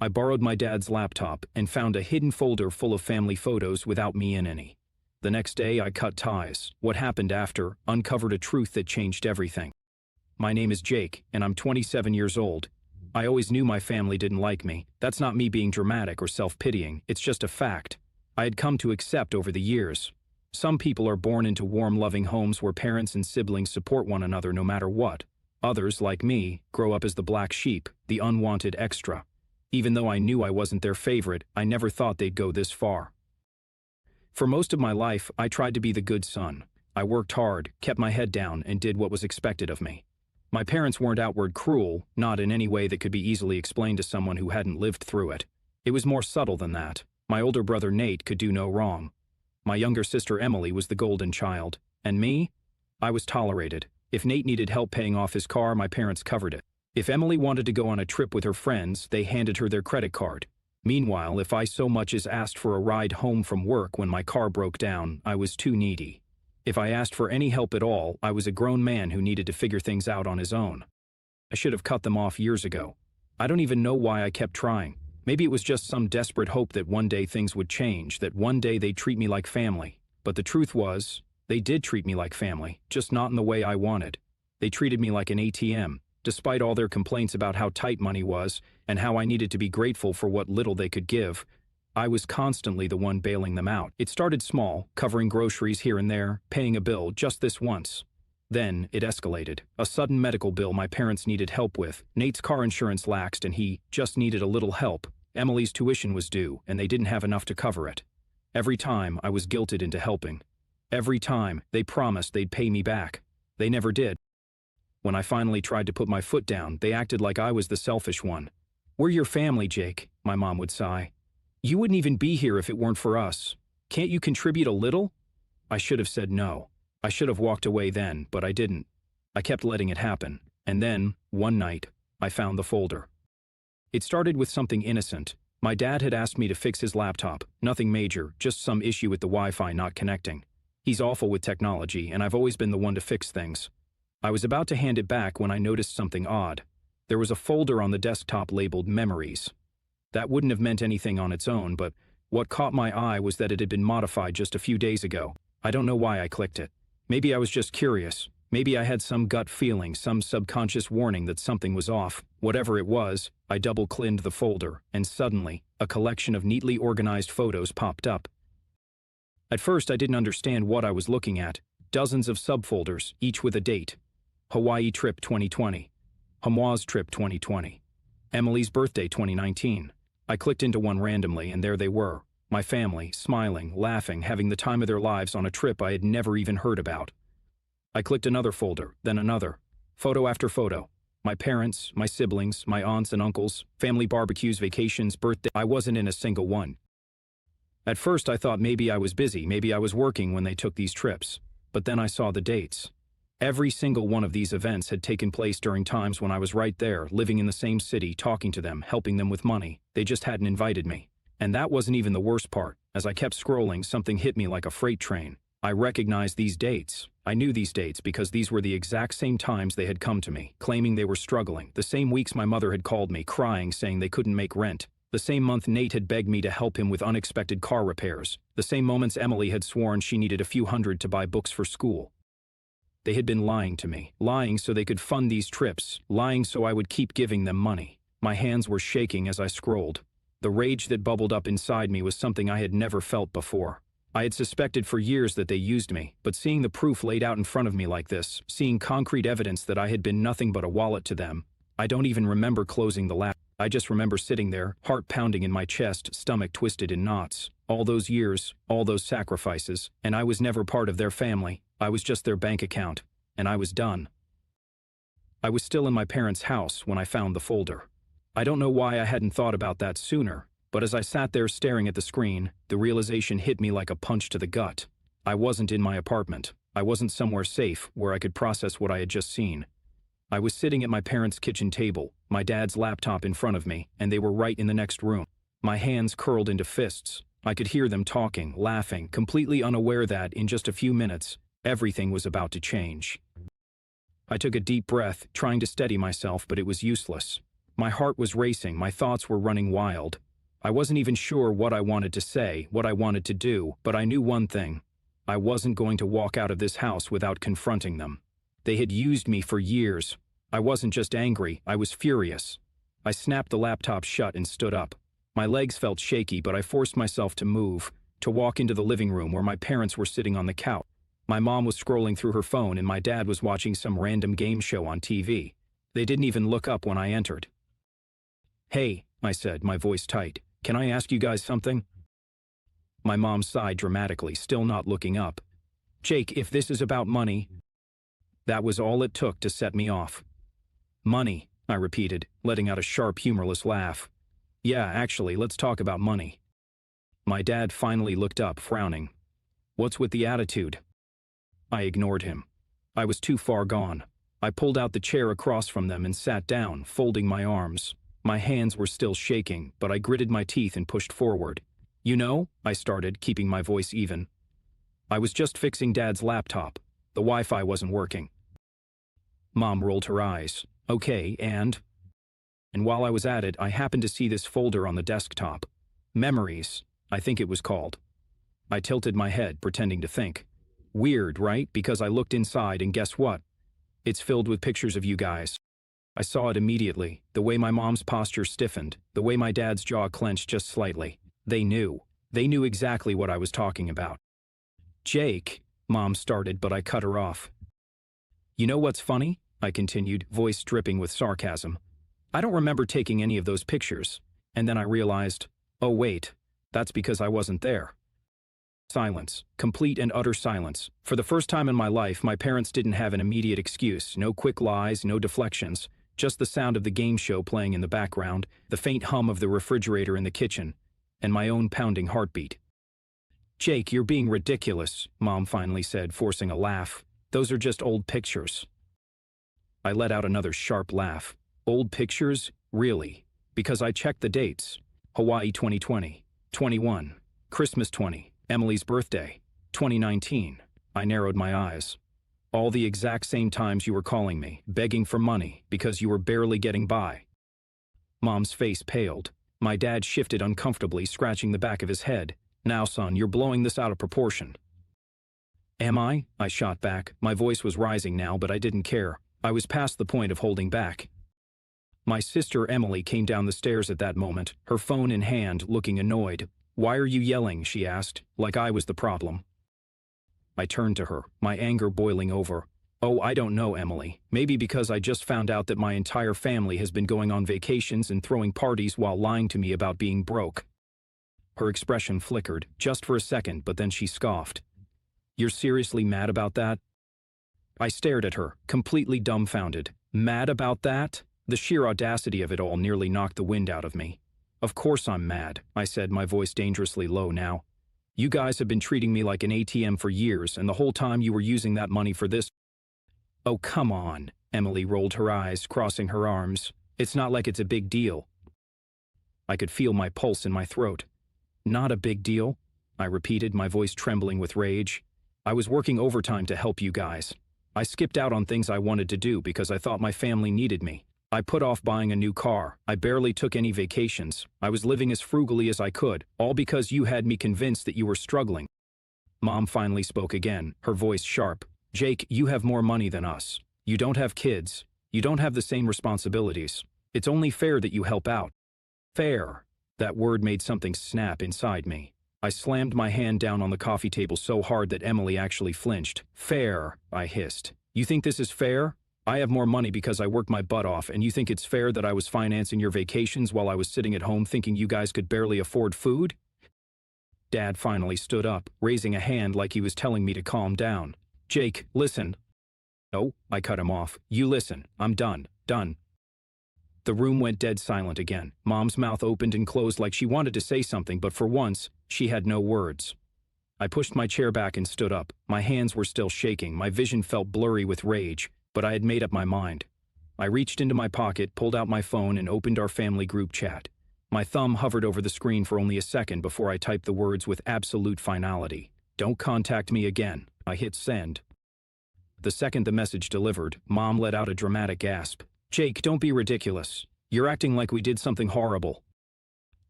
I borrowed my dad's laptop and found a hidden folder full of family photos without me in any. The next day, I cut ties. What happened after uncovered a truth that changed everything. My name is Jake, and I'm 27 years old. I always knew my family didn't like me. That's not me being dramatic or self-pitying, it's just a fact I had come to accept over the years. Some people are born into warm, loving homes where parents and siblings support one another no matter what. Others, like me, grow up as the black sheep, the unwanted extra. Even though I knew I wasn't their favorite, I never thought they'd go this far. For most of my life, I tried to be the good son. I worked hard, kept my head down, and did what was expected of me. My parents weren't outward cruel, not in any way that could be easily explained to someone who hadn't lived through it. It was more subtle than that. My older brother Nate could do no wrong. My younger sister Emily was the golden child. And me? I was tolerated. If Nate needed help paying off his car, my parents covered it. If Emily wanted to go on a trip with her friends, they handed her their credit card. Meanwhile, if I so much as asked for a ride home from work when my car broke down, I was too needy. If I asked for any help at all, I was a grown man who needed to figure things out on his own. I should have cut them off years ago. I don't even know why I kept trying. Maybe it was just some desperate hope that one day things would change, that one day they'd treat me like family. But the truth was, they did treat me like family, just not in the way I wanted. They treated me like an ATM, despite all their complaints about how tight money was and how I needed to be grateful for what little they could give. I was constantly the one bailing them out. It started small, covering groceries here and there, paying a bill just this once. Then it escalated. A sudden medical bill my parents needed help with. Nate's car insurance laxed and he just needed a little help. Emily's tuition was due and they didn't have enough to cover it. Every time I was guilted into helping. Every time they promised they'd pay me back. They never did. When I finally tried to put my foot down, they acted like I was the selfish one. "We're your family, Jake," my mom would sigh. "You wouldn't even be here if it weren't for us. Can't you contribute a little?" I should have said no. I should have walked away then, but I didn't. I kept letting it happen. And then, one night, I found the folder. It started with something innocent. My dad had asked me to fix his laptop. Nothing major, just some issue with the Wi-Fi not connecting. He's awful with technology, and I've always been the one to fix things. I was about to hand it back when I noticed something odd. There was a folder on the desktop labeled Memories. That wouldn't have meant anything on its own, but what caught my eye was that it had been modified just a few days ago. I don't know why I clicked it. Maybe I was just curious. Maybe I had some gut feeling, some subconscious warning that something was off. Whatever it was, I double-clicked the folder, and suddenly, a collection of neatly organized photos popped up. At first, I didn't understand what I was looking at. Dozens of subfolders, each with a date. Hawaii trip 2020. Hamoise trip 2020. Emily's birthday 2019. I clicked into one randomly, and there they were. My family, smiling, laughing, having the time of their lives on a trip I had never even heard about. I clicked another folder, then another. Photo after photo. My parents, my siblings, my aunts and uncles, family barbecues, vacations, birthday. I wasn't in a single one. At first I thought maybe I was busy, maybe I was working when they took these trips. But then I saw the dates. Every single one of these events had taken place during times when I was right there, living in the same city, talking to them, helping them with money. They just hadn't invited me. And that wasn't even the worst part. As I kept scrolling, something hit me like a freight train. I recognized these dates. I knew these dates because these were the exact same times they had come to me, claiming they were struggling. The same weeks my mother had called me, crying, saying they couldn't make rent. The same month Nate had begged me to help him with unexpected car repairs. The same moments Emily had sworn she needed a few hundred to buy books for school. They had been lying to me, lying so they could fund these trips, lying so I would keep giving them money. My hands were shaking as I scrolled. The rage that bubbled up inside me was something I had never felt before. I had suspected for years that they used me, but seeing the proof laid out in front of me like this, seeing concrete evidence that I had been nothing but a wallet to them, I don't even remember closing the laptop. I just remember sitting there, heart pounding in my chest, stomach twisted in knots. All those years, all those sacrifices, and I was never part of their family. I was just their bank account, and I was done. I was still in my parents' house when I found the folder. I don't know why I hadn't thought about that sooner, but as I sat there staring at the screen, the realization hit me like a punch to the gut. I wasn't in my apartment. I wasn't somewhere safe where I could process what I had just seen. I was sitting at my parents' kitchen table, my dad's laptop in front of me, and they were right in the next room. My hands curled into fists. I could hear them talking, laughing, completely unaware that, in just a few minutes, everything was about to change. I took a deep breath, trying to steady myself, but it was useless. My heart was racing, my thoughts were running wild. I wasn't even sure what I wanted to say, what I wanted to do, but I knew one thing. I wasn't going to walk out of this house without confronting them. They had used me for years. I wasn't just angry, I was furious. I snapped the laptop shut and stood up. My legs felt shaky, but I forced myself to move, to walk into the living room where my parents were sitting on the couch. My mom was scrolling through her phone and my dad was watching some random game show on TV. They didn't even look up when I entered. "Hey," I said, my voice tight, "can I ask you guys something?" My mom sighed dramatically, still not looking up. "Jake, if this is about money..." That was all it took to set me off. "Money," I repeated, letting out a sharp, humorless laugh. "Yeah, actually, let's talk about money." My dad finally looked up, frowning. "What's with the attitude?" I ignored him. I was too far gone. I pulled out the chair across from them and sat down, folding my arms. My hands were still shaking, but I gritted my teeth and pushed forward. "You know," I started, keeping my voice even. "I was just fixing Dad's laptop. The Wi-Fi wasn't working." Mom rolled her eyes. "Okay, and?" And while I was at it, I happened to see this folder on the desktop. Memories, I think it was called. I tilted my head, pretending to think. Weird, right? Because I looked inside and guess what? It's filled with pictures of you guys. I saw it immediately, the way my mom's posture stiffened, the way my dad's jaw clenched just slightly. They knew. They knew exactly what I was talking about. "Jake," Mom started, but I cut her off. "You know what's funny?" I continued, voice dripping with sarcasm. "I don't remember taking any of those pictures." And then I realized, oh wait, that's because I wasn't there. Silence. Complete and utter silence. For the first time in my life, my parents didn't have an immediate excuse, no quick lies, no deflections, just the sound of the game show playing in the background, the faint hum of the refrigerator in the kitchen, and my own pounding heartbeat. "Jake, you're being ridiculous," Mom finally said, forcing a laugh. "Those are just old pictures." I let out another sharp laugh. Old pictures? Really? Because I checked the dates. Hawaii 2020, 21, Christmas 20, Emily's birthday, 2019. I narrowed my eyes. All the exact same times you were calling me, begging for money, because you were barely getting by. Mom's face paled. My dad shifted uncomfortably, scratching the back of his head. "Now, son, you're blowing this out of proportion." "Am I?" I shot back. My voice was rising now, but I didn't care. I was past the point of holding back. My sister Emily came down the stairs at that moment, her phone in hand, looking annoyed. "Why are you yelling?" she asked, like I was the problem. I turned to her, my anger boiling over. "Oh, I don't know, Emily. Maybe because I just found out that my entire family has been going on vacations and throwing parties while lying to me about being broke." Her expression flickered, just for a second, but then she scoffed. "You're seriously mad about that?" I stared at her, completely dumbfounded. Mad about that? The sheer audacity of it all nearly knocked the wind out of me. "Of course I'm mad," I said, my voice dangerously low now. "You guys have been treating me like an ATM for years, and the whole time you were using that money for this." "Oh, come on," Emily rolled her eyes, crossing her arms. "It's not like it's a big deal." I could feel my pulse in my throat. "Not a big deal?" I repeated, my voice trembling with rage. "I was working overtime to help you guys. I skipped out on things I wanted to do because I thought my family needed me. I put off buying a new car. I barely took any vacations. I was living as frugally as I could, all because you had me convinced that you were struggling." Mom finally spoke again, her voice sharp. "Jake, you have more money than us. You don't have kids. You don't have the same responsibilities. It's only fair that you help out." Fair. That word made something snap inside me. I slammed my hand down on the coffee table so hard that Emily actually flinched. "Fair," I hissed. "You think this is fair? I have more money because I worked my butt off, and you think it's fair that I was financing your vacations while I was sitting at home thinking you guys could barely afford food?" Dad finally stood up, raising a hand like he was telling me to calm down. "Jake, listen." "No," I cut him off. "You listen. I'm done. Done." The room went dead silent again. Mom's mouth opened and closed like she wanted to say something, but for once, she had no words. I pushed my chair back and stood up. My hands were still shaking, my vision felt blurry with rage, but I had made up my mind. I reached into my pocket, pulled out my phone, and opened our family group chat. My thumb hovered over the screen for only a second before I typed the words with absolute finality. "Don't contact me again." I hit send. The second the message delivered, Mom let out a dramatic gasp. "Jake, don't be ridiculous. You're acting like we did something horrible.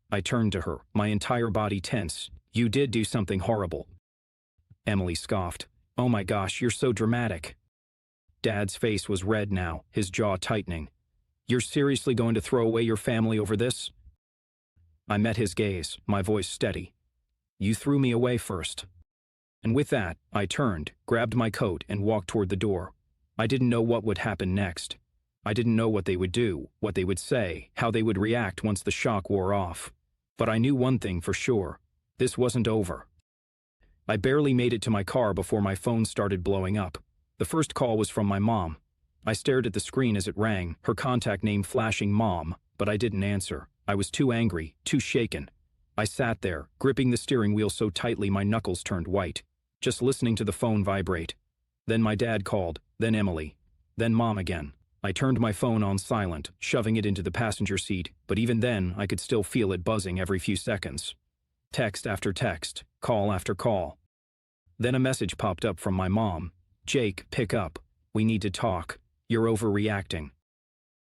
I turned to her, my entire body tense. You did do something horrible. Emily scoffed. Oh my gosh, you're so dramatic. Dad's face was red now, his jaw tightening. You're seriously going to throw away your family over this? I met his gaze, my voice steady. You threw me away first. And with that, I turned, grabbed my coat, and walked toward the door. I didn't know what would happen next. I didn't know what they would do, what they would say, how they would react once the shock wore off. But I knew one thing for sure. This wasn't over. I barely made it to my car before my phone started blowing up. The first call was from my mom. I stared at the screen as it rang, her contact name flashing Mom, but I didn't answer. I was too angry, too shaken. I sat there, gripping the steering wheel so tightly my knuckles turned white, just listening to the phone vibrate. Then my dad called, then Emily, then Mom again. I turned my phone on silent, shoving it into the passenger seat, but even then I could still feel it buzzing every few seconds. Text after text, call after call. Then a message popped up from my mom. Jake, pick up. We need to talk. You're overreacting.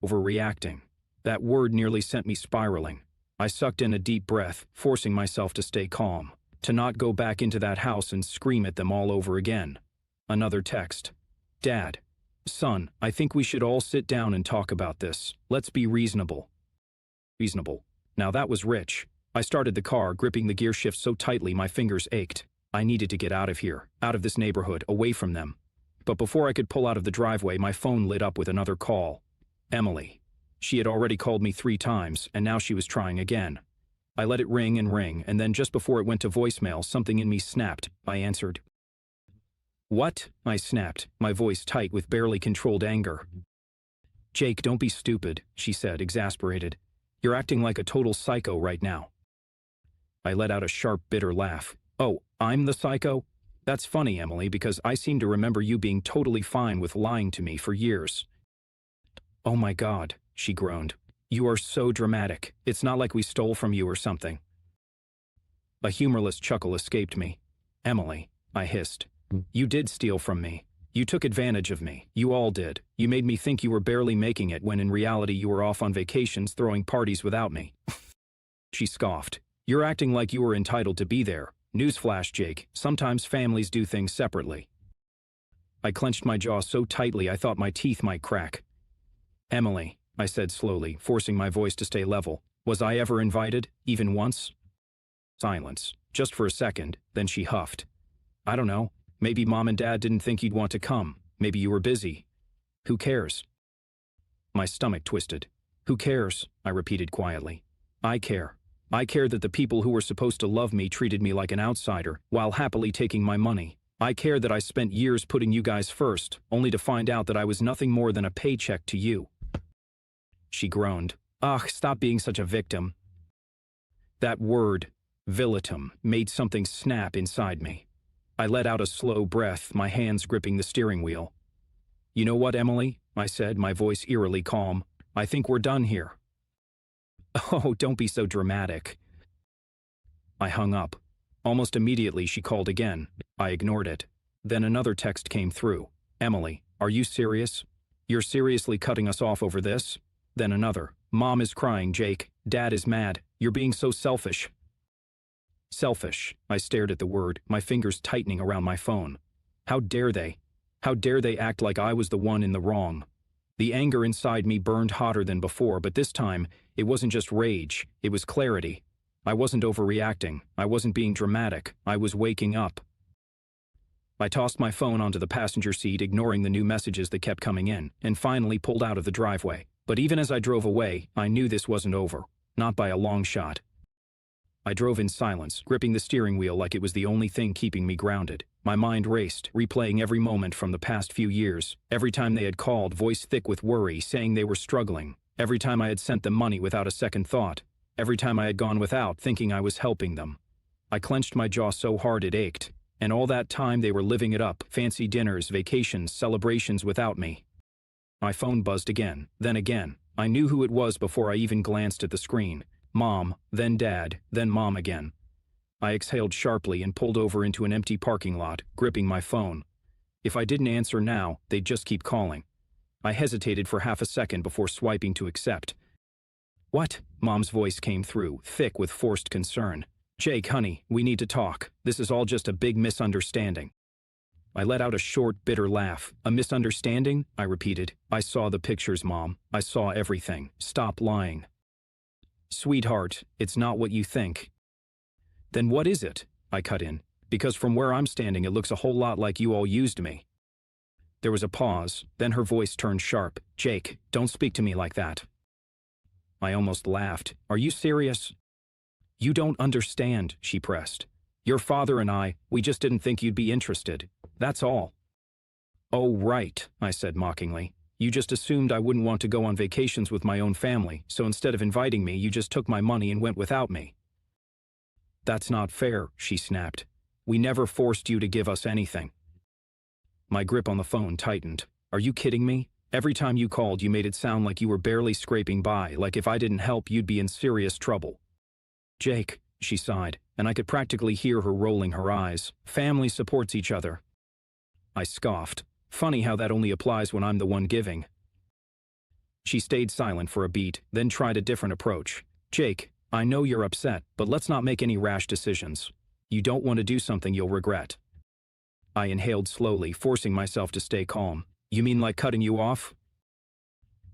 Overreacting. That word nearly sent me spiraling. I sucked in a deep breath, forcing myself to stay calm, to not go back into that house and scream at them all over again. Another text. Dad. Son, I think we should all sit down and talk about this. Let's be reasonable. Reasonable. Now that was rich. I started the car, gripping the gear shift so tightly my fingers ached. I needed to get out of here, out of this neighborhood, away from them. But before I could pull out of the driveway, my phone lit up with another call. Emily. She had already called me 3 times, and now she was trying again. I let it ring, and then just before it went to voicemail, something in me snapped. I answered. What? I snapped, my voice tight with barely controlled anger. Jake, don't be stupid, she said, exasperated. You're acting like a total psycho right now. I let out a sharp, bitter laugh. Oh, I'm the psycho? That's funny, Emily, because I seem to remember you being totally fine with lying to me for years. Oh my God, she groaned. You are so dramatic. It's not like we stole from you or something. A humorless chuckle escaped me. Emily, I hissed. You did steal from me. You took advantage of me. You all did. You made me think you were barely making it when in reality you were off on vacations throwing parties without me. She scoffed. You're acting like you were entitled to be there. Newsflash, Jake. Sometimes families do things separately. I clenched my jaw so tightly I thought my teeth might crack. Emily, I said slowly, forcing my voice to stay level. Was I ever invited, even once? Silence. Just for a second, then she huffed. I don't know. Maybe Mom and Dad didn't think you'd want to come. Maybe you were busy. Who cares? My stomach twisted. Who cares? I repeated quietly. I care. I care that the people who were supposed to love me treated me like an outsider, while happily taking my money. I care that I spent years putting you guys first, only to find out that I was nothing more than a paycheck to you. She groaned. Ugh, stop being such a victim. That word, vilitum, made something snap inside me. I let out a slow breath, my hands gripping the steering wheel. You know what, Emily? I said, my voice eerily calm. I think we're done here. Oh, don't be so dramatic. I hung up. Almost immediately she called again. I ignored it. Then another text came through. Emily, are you serious? You're seriously cutting us off over this? Then another. Mom is crying, Jake. Dad is mad. You're being so selfish. Selfish. I stared at the word, my fingers tightening around my phone. How dare they? How dare they act like I was the one in the wrong? The anger inside me burned hotter than before, but this time, it wasn't just rage, it was clarity. I wasn't overreacting, I wasn't being dramatic, I was waking up. I tossed my phone onto the passenger seat, ignoring the new messages that kept coming in, and finally pulled out of the driveway. But even as I drove away, I knew this wasn't over. Not by a long shot. I drove in silence, gripping the steering wheel like it was the only thing keeping me grounded. My mind raced, replaying every moment from the past few years. Every time they had called, voice thick with worry, saying they were struggling. Every time I had sent them money without a second thought. Every time I had gone without, thinking I was helping them. I clenched my jaw so hard it ached. And all that time they were living it up, fancy dinners, vacations, celebrations without me. My phone buzzed again, then again. I knew who it was before I even glanced at the screen. Mom, then Dad, then Mom again. I exhaled sharply and pulled over into an empty parking lot, gripping my phone. If I didn't answer now, they'd just keep calling. I hesitated for half a second before swiping to accept. What? Mom's voice came through, thick with forced concern. Jake, honey, we need to talk. This is all just a big misunderstanding. I let out a short, bitter laugh. A misunderstanding? I repeated. I saw the pictures, Mom. I saw everything. Stop lying. Sweetheart, it's not what you think. Then what is it? I cut in. Because from where I'm standing it looks a whole lot like you all used me. There was a pause, then her voice turned sharp. Jake, don't speak to me like that. I almost laughed. Are you serious? You don't understand, she pressed. Your father and I, we just didn't think you'd be interested. That's all. Oh, right, I said mockingly. You just assumed I wouldn't want to go on vacations with my own family, so instead of inviting me, you just took my money and went without me. That's not fair, she snapped. We never forced you to give us anything. My grip on the phone tightened. Are you kidding me? Every time you called, you made it sound like you were barely scraping by, like if I didn't help, you'd be in serious trouble. Jake, she sighed, and I could practically hear her rolling her eyes. Family supports each other. I scoffed. Funny how that only applies when I'm the one giving. She stayed silent for a beat, then tried a different approach. Jake, I know you're upset, but let's not make any rash decisions. You don't want to do something you'll regret. I inhaled slowly, forcing myself to stay calm. You mean like cutting you off?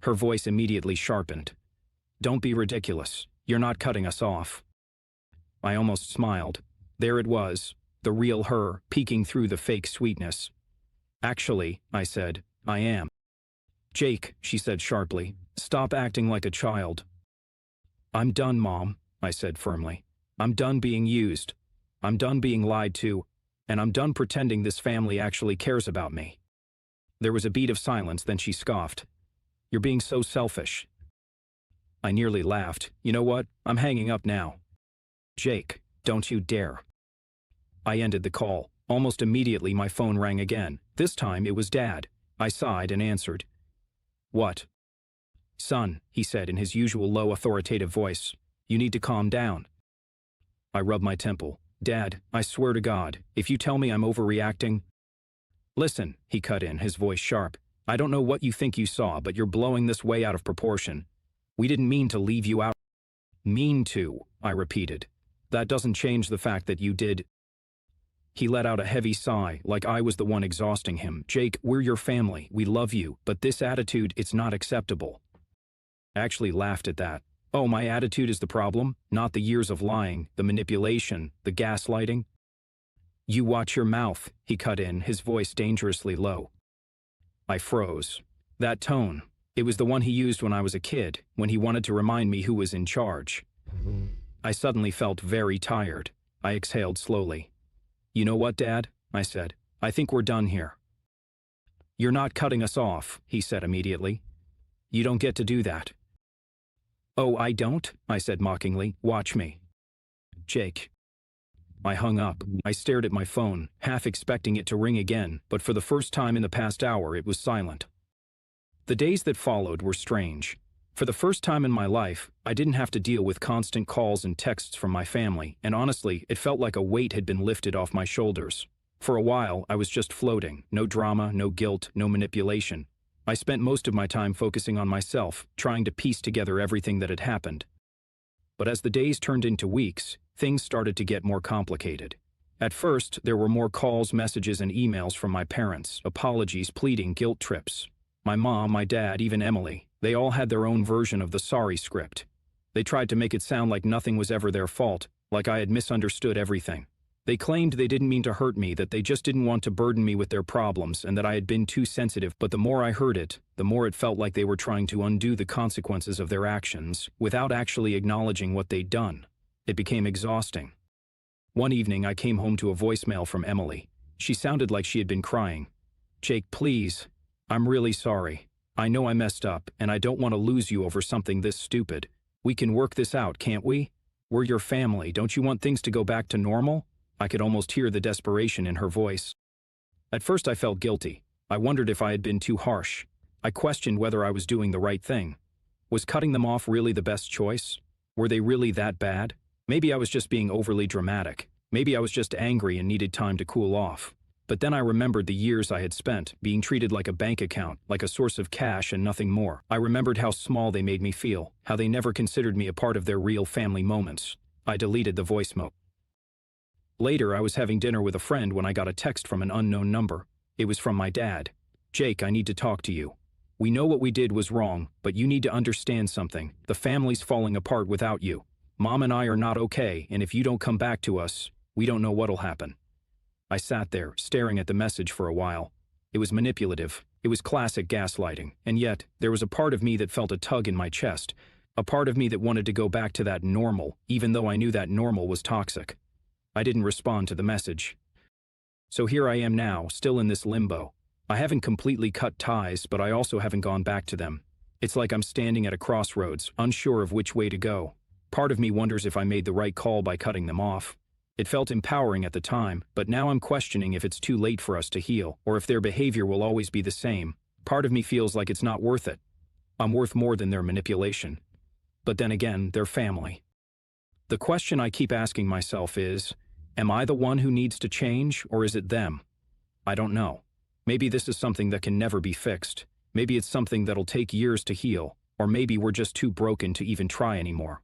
Her voice immediately sharpened. Don't be ridiculous. You're not cutting us off. I almost smiled. There it was, the real her, peeking through the fake sweetness. Actually, I said, I am. Jake, she said sharply, stop acting like a child. I'm done, Mom, I said firmly. I'm done being used. I'm done being lied to, and I'm done pretending this family actually cares about me. There was a beat of silence, then she scoffed. You're being so selfish. I nearly laughed. You know what? I'm hanging up now. Jake, don't you dare. I ended the call. Almost immediately my phone rang again. This time it was Dad. I sighed and answered. What? Son, he said in his usual low authoritative voice. You need to calm down. I rubbed my temple. Dad, I swear to God, if you tell me I'm overreacting... Listen, he cut in, his voice sharp. I don't know what you think you saw, but you're blowing this way out of proportion. We didn't mean to leave you out. Mean to, I repeated. That doesn't change the fact that you did. He let out a heavy sigh, like I was the one exhausting him. Jake, we're your family, we love you, but this attitude, it's not acceptable. I actually laughed at that. Oh, my attitude is the problem, not the years of lying, the manipulation, the gaslighting. You watch your mouth, he cut in, his voice dangerously low. I froze. That tone, it was the one he used when I was a kid, when he wanted to remind me who was in charge. I suddenly felt very tired. I exhaled slowly. You know what, Dad? I said. I think we're done here. You're not cutting us off, he said immediately. You don't get to do that. Oh, I don't? I said mockingly. Watch me. Jake. I hung up. I stared at my phone, half expecting it to ring again, but for the first time in the past hour it was silent. The days that followed were strange. For the first time in my life, I didn't have to deal with constant calls and texts from my family, and honestly, it felt like a weight had been lifted off my shoulders. For a while, I was just floating. No drama, no guilt, no manipulation. I spent most of my time focusing on myself, trying to piece together everything that had happened. But as the days turned into weeks, things started to get more complicated. At first, there were more calls, messages, and emails from my parents, apologies, pleading, guilt trips. My mom, my dad, even Emily, they all had their own version of the sorry script. They tried to make it sound like nothing was ever their fault, like I had misunderstood everything. They claimed they didn't mean to hurt me, that they just didn't want to burden me with their problems, and that I had been too sensitive, but the more I heard it, the more it felt like they were trying to undo the consequences of their actions, without actually acknowledging what they'd done. It became exhausting. One evening, I came home to a voicemail from Emily. She sounded like she had been crying. Jake, please. I'm really sorry. I know I messed up, and I don't want to lose you over something this stupid. We can work this out, can't we? We're your family. Don't you want things to go back to normal? I could almost hear the desperation in her voice. At first I felt guilty. I wondered if I had been too harsh. I questioned whether I was doing the right thing. Was cutting them off really the best choice? Were they really that bad? Maybe I was just being overly dramatic. Maybe I was just angry and needed time to cool off. But then I remembered the years I had spent, being treated like a bank account, like a source of cash and nothing more. I remembered how small they made me feel, how they never considered me a part of their real family moments. I deleted the voice note. Later, I was having dinner with a friend when I got a text from an unknown number. It was from my dad. "Jake, I need to talk to you. We know what we did was wrong, but you need to understand something. The family's falling apart without you. Mom and I are not okay, and if you don't come back to us, we don't know what'll happen." I sat there, staring at the message for a while. It was manipulative. It was classic gaslighting. And yet, there was a part of me that felt a tug in my chest. A part of me that wanted to go back to that normal, even though I knew that normal was toxic. I didn't respond to the message. So here I am now, still in this limbo. I haven't completely cut ties, but I also haven't gone back to them. It's like I'm standing at a crossroads, unsure of which way to go. Part of me wonders if I made the right call by cutting them off. It felt empowering at the time, but now I'm questioning if it's too late for us to heal, or if their behavior will always be the same. Part of me feels like it's not worth it. I'm worth more than their manipulation. But then again, they're family. The question I keep asking myself is, am I the one who needs to change, or is it them? I don't know. Maybe this is something that can never be fixed. Maybe it's something that'll take years to heal, or maybe we're just too broken to even try anymore.